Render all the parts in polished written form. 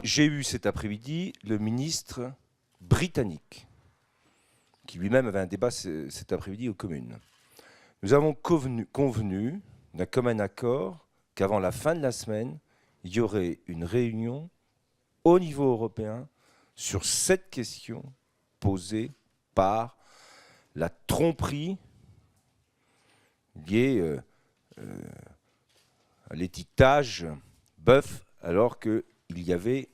j'ai eu cet après-midi le ministre britannique, qui lui-même avait un débat cet après-midi aux communes. Nous avons convenu d'un commun accord qu'avant la fin de la semaine, il y aurait une réunion au niveau européen sur cette question posée par la tromperie liée à l'étiquetage bœuf alors qu'il y avait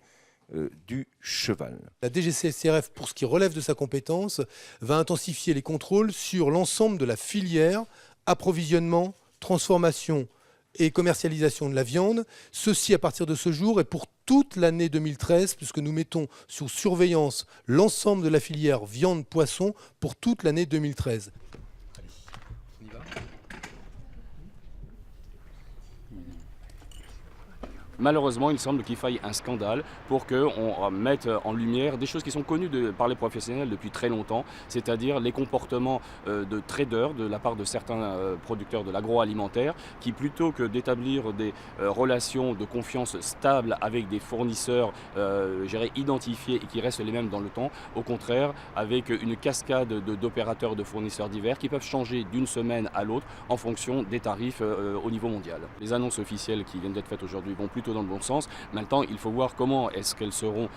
du cheval. La DGCCRF, pour ce qui relève de sa compétence, va intensifier les contrôles sur l'ensemble de la filière approvisionnement, transformation et commercialisation de la viande. Ceci à partir de ce jour et pour toute l'année 2013, puisque nous mettons sous surveillance l'ensemble de la filière viande-poisson pour toute l'année 2013. Malheureusement, il semble qu'il faille un scandale pour qu'on mette en lumière des choses qui sont connues par les professionnels depuis très longtemps, c'est-à-dire les comportements de traders de la part de certains producteurs de l'agroalimentaire qui, plutôt que d'établir des relations de confiance stables avec des fournisseurs identifiés et qui restent les mêmes dans le temps, au contraire, avec une cascade d'opérateurs, de fournisseurs divers qui peuvent changer d'une semaine à l'autre en fonction des tarifs au niveau mondial. Les annonces officielles qui viennent d'être faites aujourd'hui vont plutôt dans le bon sens. Maintenant, il faut voir comment est-ce qu'elles seront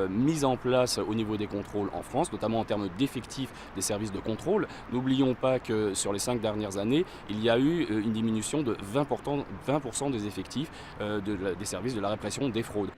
mises en place au niveau des contrôles en France, notamment en termes d'effectifs des services de contrôle. N'oublions pas que sur les 5 dernières années, il y a eu une diminution de 20% des effectifs des services de la répression des fraudes.